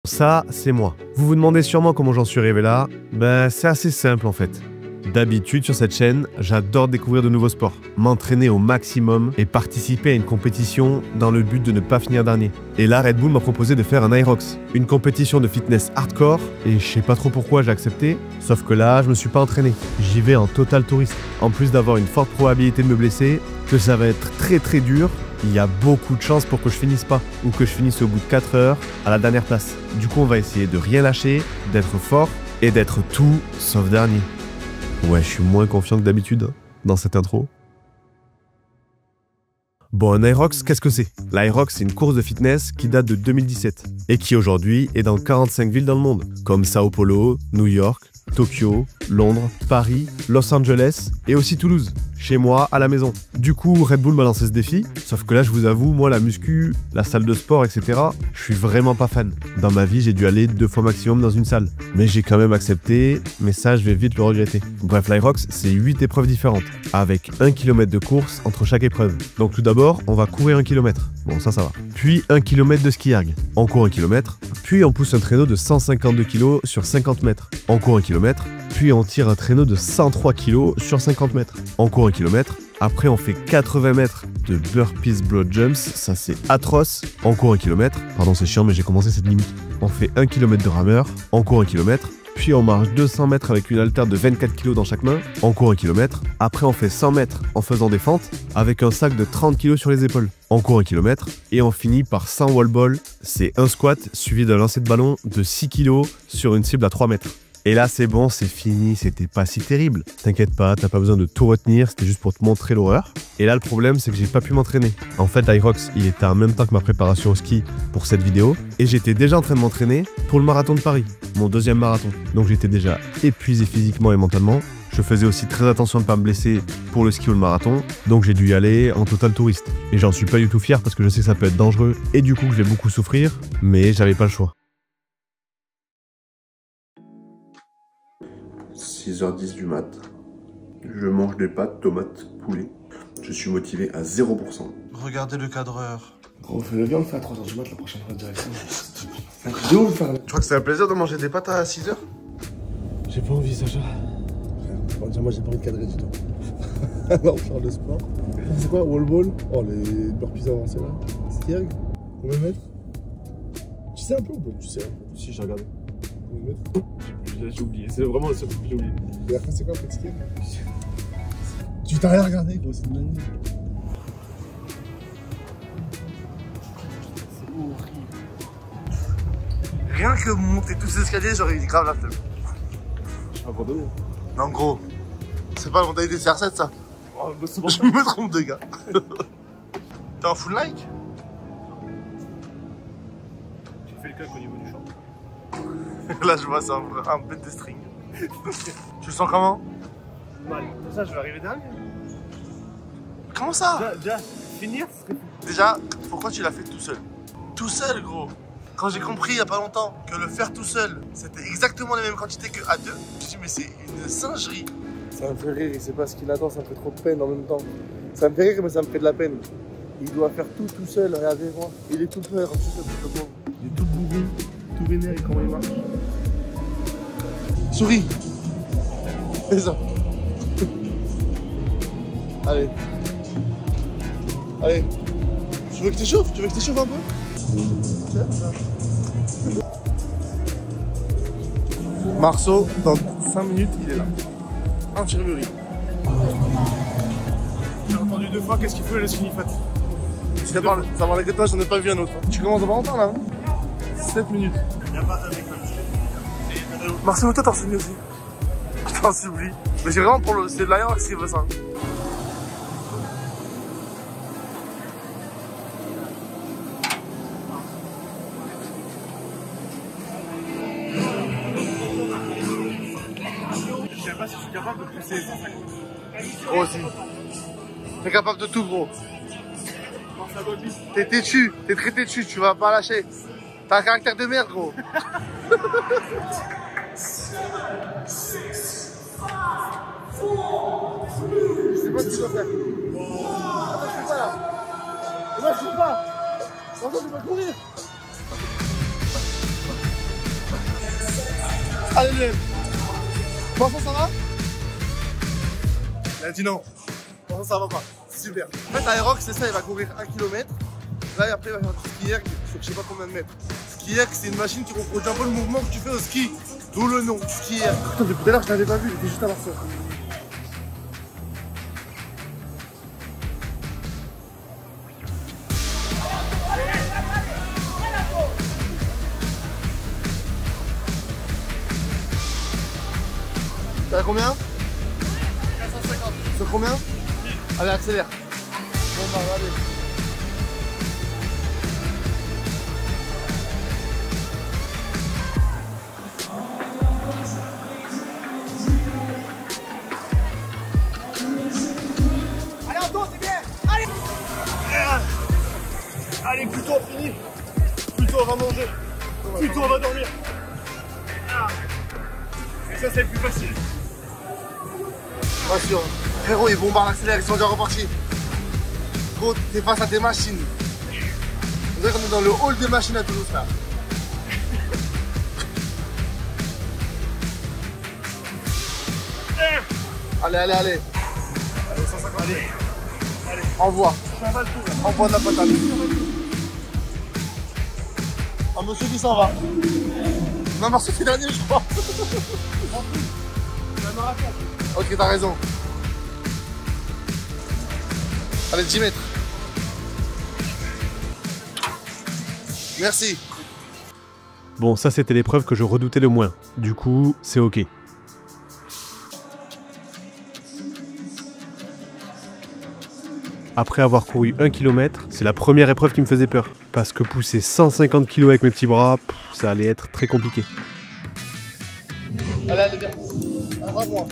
Ça, c'est moi. Vous vous demandez sûrement comment j'en suis arrivé là. Ben, c'est assez simple en fait. D'habitude, sur cette chaîne, j'adore découvrir de nouveaux sports, m'entraîner au maximum et participer à une compétition dans le but de ne pas finir dernier. Et là, Red Bull m'a proposé de faire un Aerox, une compétition de fitness hardcore, et je sais pas trop pourquoi j'ai accepté, sauf que là, je me suis pas entraîné. J'y vais en total touriste. En plus d'avoir une forte probabilité de me blesser, que ça va être très dur, il y a beaucoup de chances pour que je finisse pas, ou que je finisse au bout de 4 heures à la dernière place. Du coup, on va essayer de rien lâcher, d'être fort et d'être tout sauf dernier. Ouais, je suis moins confiant que d'habitude dans cette intro. Bon, un Aerox, qu'est-ce que c'est? L'Aerox, c'est une course de fitness qui date de 2017 et qui aujourd'hui est dans 45 villes dans le monde, comme Sao Paulo, New York, Tokyo, Londres, Paris, Los Angeles et aussi Toulouse, chez moi, à la maison. Du coup, Red Bull m'a lancé ce défi, sauf que là, je vous avoue, moi, la muscu, la salle de sport, etc., je suis vraiment pas fan. Dans ma vie, j'ai dû aller 2 fois maximum dans une salle. Mais j'ai quand même accepté, mais ça, je vais vite le regretter. Bref, l'Aerox, c'est 8 épreuves différentes, avec 1 km de course entre chaque épreuve. Donc tout d'abord, on va courir 1 km. Bon, ça va. Puis 1 km de ski erg. On court 1 km, puis on pousse un traîneau de 152 kg sur 50 mètres. On court 1 km, puis on tire un traîneau de 103 kg sur 50 mètres. On court 1 km, après on fait 80 mètres de burpees broad jumps, ça c'est atroce. On court 1 km, pardon c'est chiant mais j'ai commencé cette limite. On fait 1 km de rameur, on court 1 km, puis on marche 200 mètres avec une haltère de 24 kg dans chaque main, on court 1 km, après on fait 100 mètres en faisant des fentes, avec un sac de 30 kg sur les épaules. On court 1 km, et on finit par 100 wall ball, c'est un squat suivi d'un lancer de ballon de 6 kg sur une cible à 3 mètres. Et là c'est bon, c'est fini, c'était pas si terrible. T'inquiète pas, t'as pas besoin de tout retenir, c'était juste pour te montrer l'horreur. Et là le problème c'est que j'ai pas pu m'entraîner. En fait l'Aerox il était en même temps que ma préparation au ski pour cette vidéo. Et j'étais déjà en train de m'entraîner pour le marathon de Paris, mon 2e marathon. Donc j'étais déjà épuisé physiquement et mentalement. Je faisais aussi très attention de ne pas me blesser pour le ski ou le marathon, donc j'ai dû y aller en total touriste. Et j'en suis pas du tout fier parce que je sais que ça peut être dangereux et du coup que je vais beaucoup souffrir, mais j'avais pas le choix. 6h10 du mat. Je mange des pâtes, tomates, poulet. Je suis motivé à 0%. Regardez le cadreur. Gros, fais-le bien, on le fait à 3h du mat la prochaine fois de direction. De où le faire? Tu crois que c'est un plaisir de manger des pâtes à 6h? J'ai pas envie, Sacha. Bon, déjà, moi, j'ai pas envie de cadrer du tout. Alors, faire le sport. C'est quoi, wall ball? Oh, les burpees avancés là. Ski erg? Combien de mètres? Tu sais un peu ou pas? Tu sais un peu. Si, j'ai regardé. Combien de mètres? J'ai oublié, c'est vraiment le seul truc que j'ai oublié. Et après, c'est quoi après ski erg? Tu t'as rien regardé, gros, c'est une dinguerie. C'est horrible. Rien que monter tous ces escaliers, j'aurais eu grave la flemme. Je suis abandonné. Non, gros, c'est pas la mentalité de CR7 ça. Oh, Je me trompe de gars. T'es en full like? J'ai fait le calque au niveau du champ. Là, je vois, c'est un bête de string. Tu le sens comment? Mal. Ça, je vais arriver dernier. Comment ça? Déjà, finir, ce serait... Déjà, pourquoi tu l'as fait tout seul? Tout seul, gros. Quand j'ai compris il y a pas longtemps que le faire tout seul, c'était exactement les mêmes quantités que à 2, je me suis dit, mais c'est une singerie. Ça me fait rire, il sait pas ce qu'il attend, ça me fait trop de peine en même temps. Ça me fait rire, mais ça me fait de la peine. Il doit faire tout seul, regardez-moi. Il est tout peur, il est tout bourré, tout vénère, et comment il marche. Souris. Fais ça. Allez. Allez. Tu veux que t'échauffes? Tu veux que t'échauffes un peu? Marceau, dans 5 minutes, il est là. Infirmerie. J'ai entendu 2 fois qu'est-ce qu'il faut le skinny fat. Ça parlait que toi, j'en ai pas vu un autre. Tu commences dans pas longtemps là, hein? 7 minutes. Marceau, toi t'en souviens aussi. Je t'en supplie. Mais c'est vraiment pour le. C'est de l'Aerox qui veut ça. Je sais pas si je suis capable de pousser 150. Gros aussi. T'es capable de tout, gros. T'es têtu, t'es très têtu, tu vas pas lâcher. T'as un caractère de merde, gros. Je sais pas ce que tu dois faire. Attends, je fais pas là. Moi, je fais pas. Attends, tu vas courir. Allez, lève. Vincent, ça va? Il a dit non. Vincent, ça va pas. Super. En fait, Aerox, c'est ça, il va courir 1 km. Là, et après, il va faire du ski erg sur je sais pas combien de mètres. Ski erg, c'est une machine qui reproduit un peu le mouvement que tu fais au ski. D'où le nom, ski erg. Putain, depuis tout à l'heure, je t'avais pas vu, j'étais juste à Marseille. T'as combien? 450. Sur combien? Allez, accélère. Bon, bah, allez. Allez, Anto, c'est bien. Allez. Allez, plutôt on finit. Plutôt on va manger. Plutôt on va dormir. Et ça, c'est le plus facile. Pas sûr. Frérot, ils bombardent l'accélère, ils sont déjà repartis. Gros, t'es face à des machines. On dirait qu'on est dans le hall des machines à Toulouse, là. Allez, allez, allez. Allez, 150. Allez. Allez. Envoie. Ça va le tour. Envoie de la patate. Un monsieur qui s'en va. Non, Marceau, c'est dernier, je crois. Ok, t'as raison. Allez, 10 mètres. Merci. Bon, ça c'était l'épreuve que je redoutais le moins. Du coup, c'est ok. Après avoir couru 1 km, c'est la première épreuve qui me faisait peur. Parce que pousser 150 kg avec mes petits bras, ça allait être très compliqué. Allez, allez, viens. Un moi.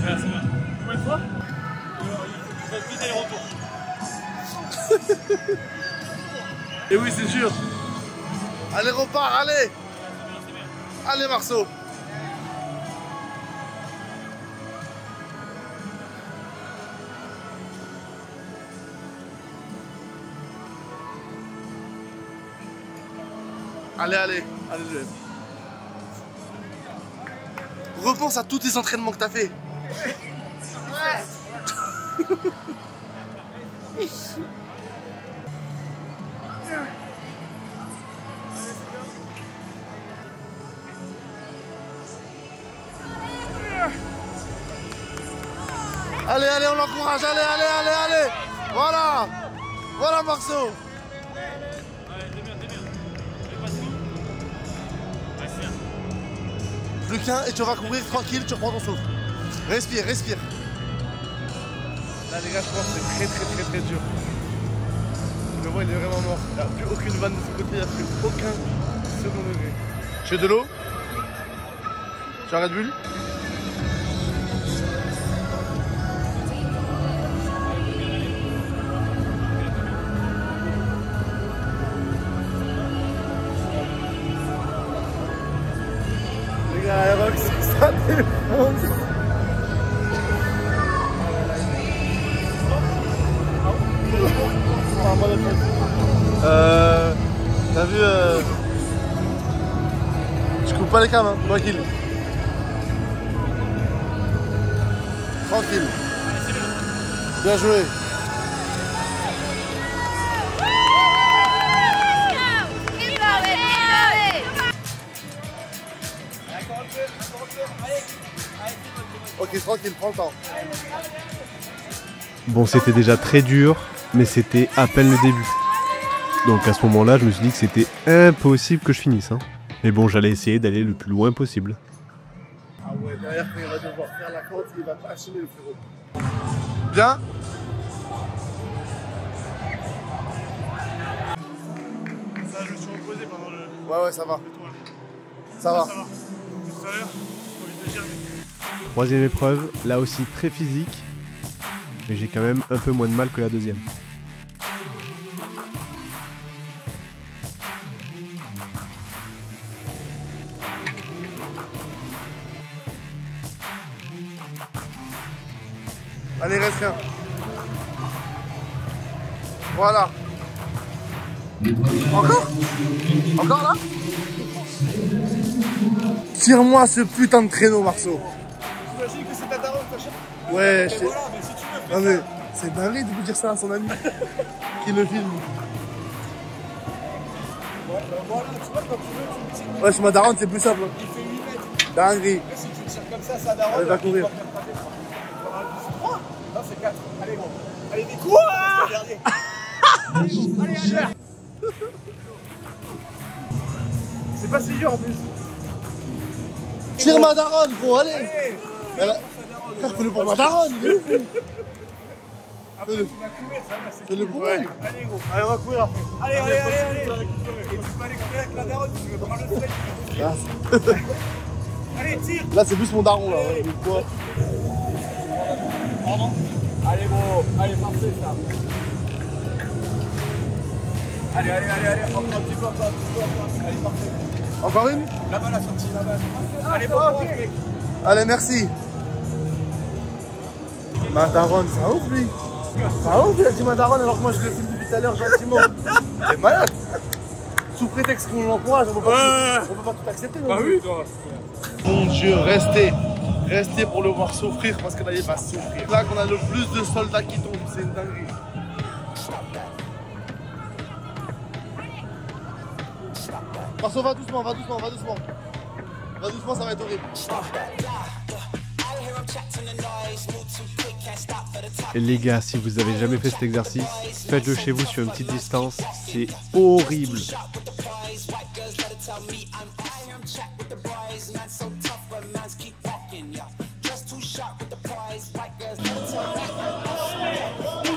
Merci. Combien de fois? Il faut vite aller-retour. Et oui, c'est sûr. Allez, repars, allez. Allez, Marceau. Allez, allez. Allez, je... Repense à tous tes entraînements que t'as fait. Allez, allez, on l'encourage, allez, allez, allez, allez. Voilà. Voilà, Marceau. Plus qu'un et tu vas courir tranquille, tu reprends ton souffle. Respire, respire. Là les gars, je pense que c'est très dur. Tu le vois, il est vraiment mort. Il n'y a plus aucune vanne de ce côté, il n'y a plus aucun second degré. Tu veux de l'eau? Tu as un Red Bull? Les gars, Aerox, ça défonce. T'as vu je coupe pas les cams, hein, tranquille. Tranquille. Bien joué. Ok, tranquille, prends le temps. Bon, c'était déjà très dur, mais c'était à peine le début. Donc à ce moment-là, je me suis dit que c'était impossible que je finisse. Hein. Mais bon, j'allais essayer d'aller le plus loin possible. Ah ouais, derrière, il va devoir faire la côte, il va pas assumer le frérot. Bien? Ça, je me suis reposé pendant le Ouais, ça va. tour. Ça va. Ça va. Tout à l'heure, faut vite le germer. Troisième épreuve, là aussi très physique, mais j'ai quand même un peu moins de mal que la deuxième. Allez, reste rien. Voilà. Encore? Encore là? Tire-moi ce putain de traîneau, Marceau. J'imagine que c'est ta daronne, ta chef. Ouais, je sais. Voilà, mais si tu veux. Non mais, c'est dingue de vous dire ça à son ami qui le filme. Ouais, ben voilà, tu vois, quand tu veux, tu me tires. Ouais, sur ma daronne, c'est plus simple. Il fait 8 mètres. Dinguerie. Mais si tu le tires comme ça, sa daronne. Elle va courir. Il va faire 3. Non, c'est 4. Allez, gros. Allez, vite. Quoi? C'est le dernier. Allez, allez. C'est pas si dur en plus. Tire ma daronne, gros, allez. Allez. Frère, fais-le pour ma daronne, il est ouf. Après, tu vas courir, ça va, c'est Fais-le cool. pour elle. Allez, gros. Allez, on va courir après. Allez, allez, allez, allez. Et tu vas aller courir avec la daronne, tu veux prendre le sel. Allez, tire. Là, c'est plus mon daron, là. Ouais. Quoi? Allez, gros. Allez, parfait, ça. Allez, allez, allez, allez. Encore un petit peu, encore un petit peu. Allez, parfait. Encore une? Là-bas, la sortie, là-bas. Allez, bon, mec. Allez, merci. Ma daronne, ça ouf, lui. Ça ouf, il a dit ma daronne alors que moi je le filme depuis tout à l'heure gentiment. C'est malade. Sous prétexte qu'on l'encourage, on peut pas tout accepter. Bah oui, toi. Mon Dieu, restez. Restez pour le voir souffrir parce que là, il va souffrir. Là qu'on a le plus de soldats qui tombent, c'est une dinguerie. Marceau, va doucement, va doucement, va doucement. Va doucement, ça va être horrible. Et les gars, si vous avez jamais fait cet exercice, faites-le chez vous sur une petite distance, c'est horrible.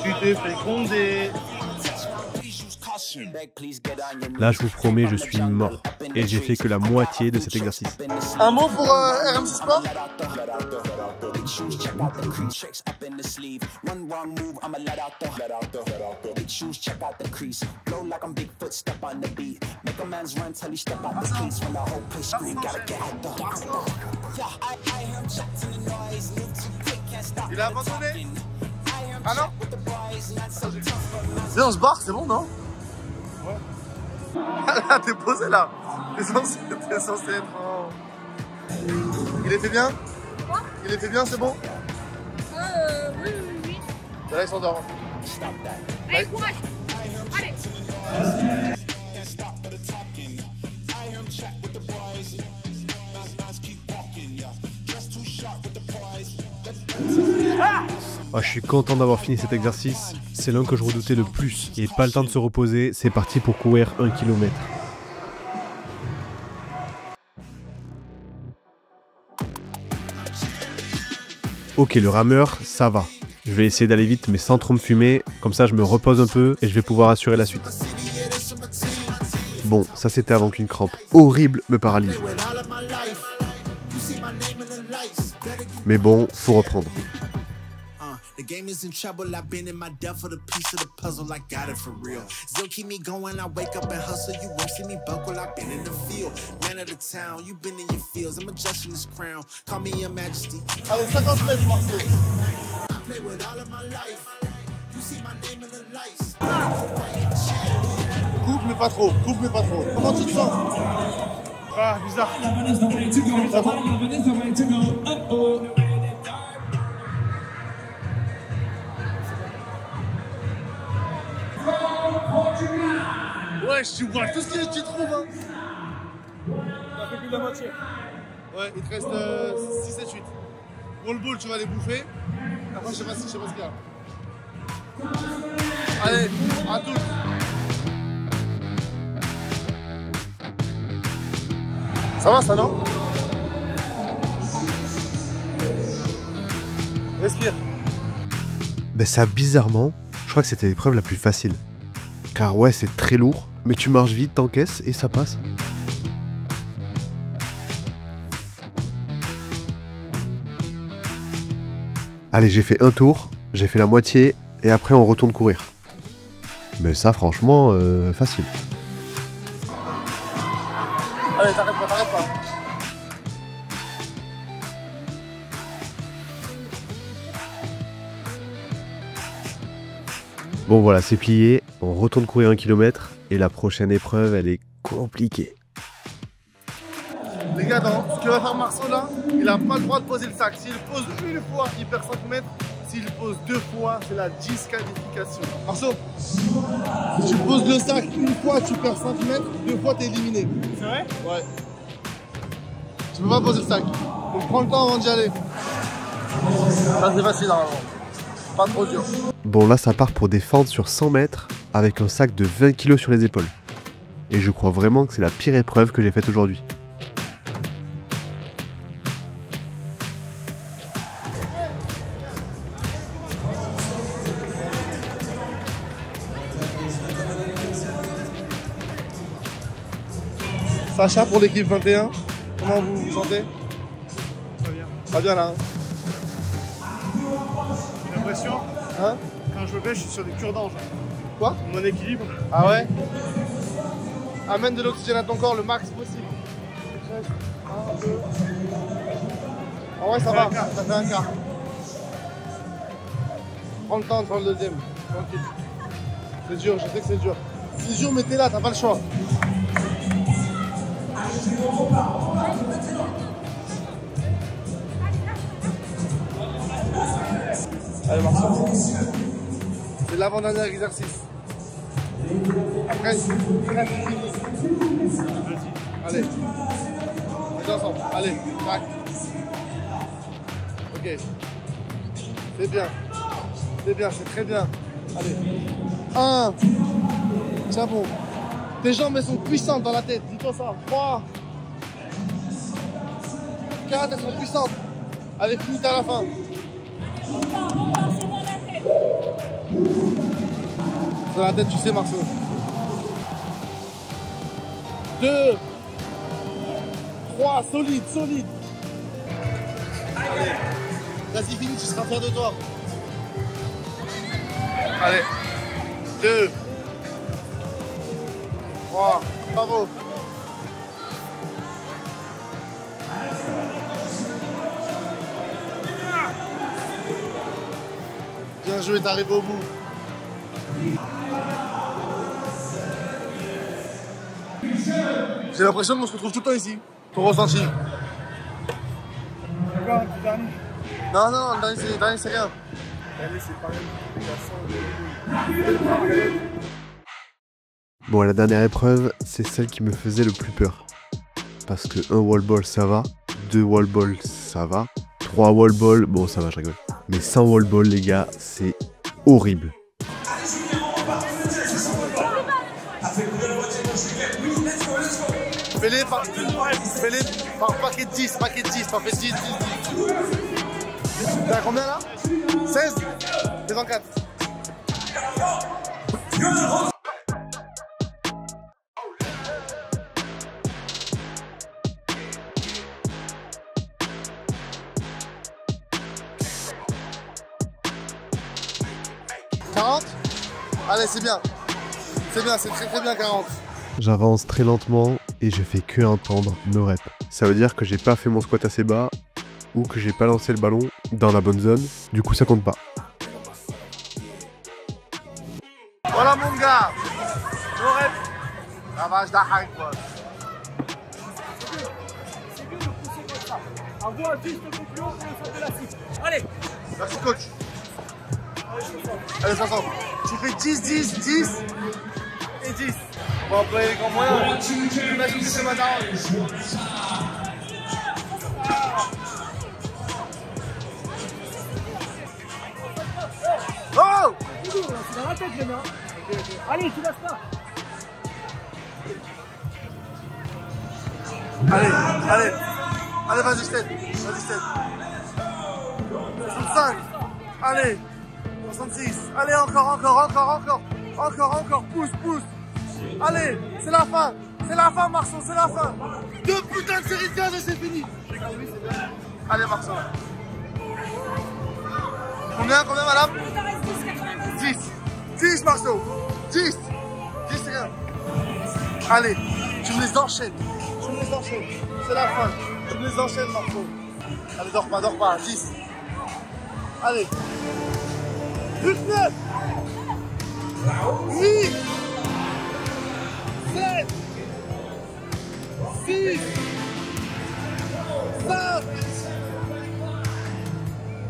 Tu t'es fait gronder. Là, je vous promets, je suis mort. Et j'ai fait que la moitié de cet exercice. Un mot pour RMC Sport? Il a abandonné? Ah non? Viens, on se barre, c'est bon, non? Ouais. Là, t'es posé là. T'es censé être en... Il était bien? Quoi? Il était bien, c'est bon? Oui. Là, ils s'endorment. Allez, courage. Allez. Oh, je suis content d'avoir fini cet exercice. C'est l'un que je redoutais le plus. Et pas le temps de se reposer, c'est parti pour courir 1 km. Ok, le rameur, ça va. Je vais essayer d'aller vite mais sans trop me fumer. Comme ça, je me repose un peu et je vais pouvoir assurer la suite. Bon, ça c'était avant qu'une crampe horrible me paralyse. Mais bon, faut reprendre. The game is in trouble, I've been in my death for the piece of the puzzle, I got it for real. Still keep me going, I wake up and hustle, you won't see me buckle, I've been in the field. Man of the town, you been in your fields, I'm adjusting this crown, call me your majesty. Allez, 50 mètres, Marceau. I play with all of my life, you see my name in the lights. Coupe mais pas trop, coupe mais pas trop. Comment tu te sens? Ah, bizarre. Ouais, tu vois tout ce que tu trouves, hein. On a fait plus de la moitié. Ouais, il te reste 6, 7, 8. Roll ball, tu vas les bouffer. Après, je sais pas ce qu'il y a. Allez, à toutes. Ça va, ça, non? Respire. Ben ça, bizarrement, je crois que c'était l'épreuve la plus facile. Car ouais, c'est très lourd, mais tu marches vite, t'encaisses et ça passe. Allez, j'ai fait un tour, j'ai fait la moitié, et après on retourne courir. Mais ça, franchement, facile. Allez, t'arrêtes pas, t'arrêtes pas. Bon voilà, c'est plié, on retourne courir 1 km et la prochaine épreuve, elle est compliquée. Les gars, ce que va faire Marceau là, il n'a pas le droit de poser le sac. S'il pose une fois, il perd 5 mètres. S'il pose 2 fois, c'est la disqualification. Marceau, si tu poses le sac une fois, tu perds 5 mètres, 2 fois, t'es éliminé. C'est vrai? Ouais. Tu peux pas poser le sac. Donc prends le temps avant d'y aller. Ça c'est facile normalement. Pas trop dur. Bon là ça part pour des fentes sur 100 mètres avec un sac de 20 kg sur les épaules. Et je crois vraiment que c'est la pire épreuve que j'ai faite aujourd'hui. Sacha pour l'équipe 21, comment vous vous sentez? Pas bien. Pas bien là. J'ai l'impression, Hein? quand je me pêche, je suis sur des cure-dents. Quoi? Mon équilibre. Ah ouais? Amène de l'oxygène à ton corps le max possible. 1, 2. Ah ouais, ça va, ça fait un quart. Prends le temps de faire le deuxième. Tranquille. C'est dur, je sais que c'est dur. C'est dur, mais t'es là, t'as pas le choix. Allez, Marceau. C'est l'avant-dernier exercice. Après, c'est fini. Allez. On est ensemble. Allez, tac. Ok. C'est bien. C'est bien, c'est très bien. Allez. 1. Tiens bon. Tes jambes, elles sont puissantes dans la tête. Dis-toi ça. 3. 4, elles sont puissantes. Allez, finis à la fin. Dans la tête, tu sais, Marceau. 2. 3, solide, solide. Allez. Vas-y, fini, tu seras fier de toi. Allez. 2. 3. Bravo. Bien joué, t'arrives au bout. J'ai l'impression qu'on se retrouve tout le temps ici. Ton ressenti? Encore un petit dernier. Non, non, le dernier c'est rien. Allez, c'est pareil. Bon la dernière épreuve, c'est celle qui me faisait le plus peur. Parce que 1 wall ball ça va, 2 wall ball ça va, 3 wall ball, bon ça va je rigole. Mais 100 wall ball les gars, c'est horrible. Fais-les par paquet de 10, paquet de 10, t'en fais 10, 10, 10. T'es à combien là? 16? T'es dans 4. Allez, c'est bien. C'est bien, c'est très très bien 40. J'avance très lentement et je fais que entendre nos reps. Ça veut dire que j'ai pas fait mon squat assez bas ou que j'ai pas lancé le ballon dans la bonne zone. Du coup, ça compte pas. Voilà mon gars. Nos reps. La vache d'Ahang quoi. C'est mieux de pousser comme ça. Avoir juste un peu plus haut pour le faire de la cible. Allez. Merci coach. Allez, 60. Tu fais 10, 10, 10 et 10. On va employer les grands moyens. Imagine que c'est ma daronne. Oh! C'est dans la tête maintenant. Allez, tu lâches pas. Allez, vas-y, 7. Vas-y, 7. 65. Allez. 66. Allez, encore. Pousse. Allez, c'est la fin. C'est la fin, Marceau, c'est la fin. 2 putains de séries de 15 et c'est fini. Allez, Marceau. Combien, madame? 10. 10, Marceau. 10. 10, c'est rien. Allez, tu me les enchaînes. C'est la fin. Tu me les enchaînes, Marceau. Allez, dors pas. 10. Allez. 9. 8, 7, 6, 5.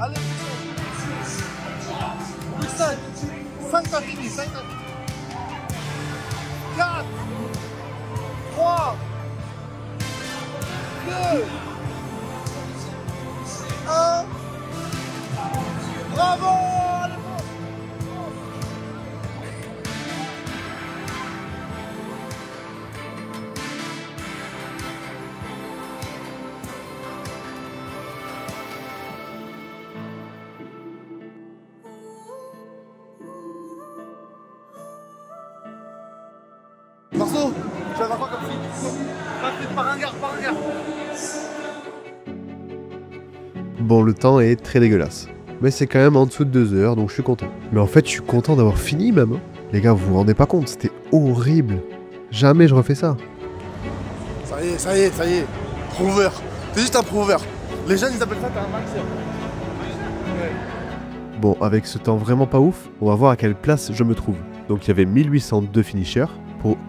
Allez, plus 5. 5 t'as fini, 5 t'as fini. 4, 3, 2, 1. Bravo! Allez, fonce. Marceau, tu vas voir comme si. Par un gars. Bon, le temps est très dégueulasse. Mais c'est quand même en dessous de 2 heures, donc je suis content. Mais en fait, je suis content d'avoir fini même. Les gars, vous vous rendez pas compte, c'était horrible. Jamais je refais ça. Ça y est. Prouveur. T'es juste un prouveur. Les jeunes, ils appellent ça t'as un maxeur. Bon, avec ce temps vraiment pas ouf, on va voir à quelle place je me trouve. Donc il y avait 1802 finishers.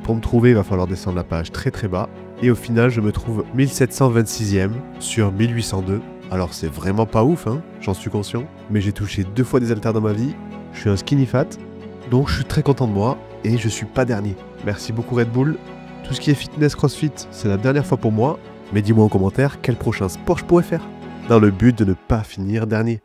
Pour me trouver, il va falloir descendre la page très très bas. Et au final, je me trouve 1726e sur 1802. Alors c'est vraiment pas ouf, hein, j'en suis conscient. Mais j'ai touché 2 fois des haltères dans ma vie. Je suis un skinny fat. Donc je suis très content de moi. Et je suis pas dernier. Merci beaucoup Red Bull. Tout ce qui est fitness crossfit, c'est la dernière fois pour moi. Mais dis-moi en commentaire quel prochain sport je pourrais faire. Dans le but de ne pas finir dernier.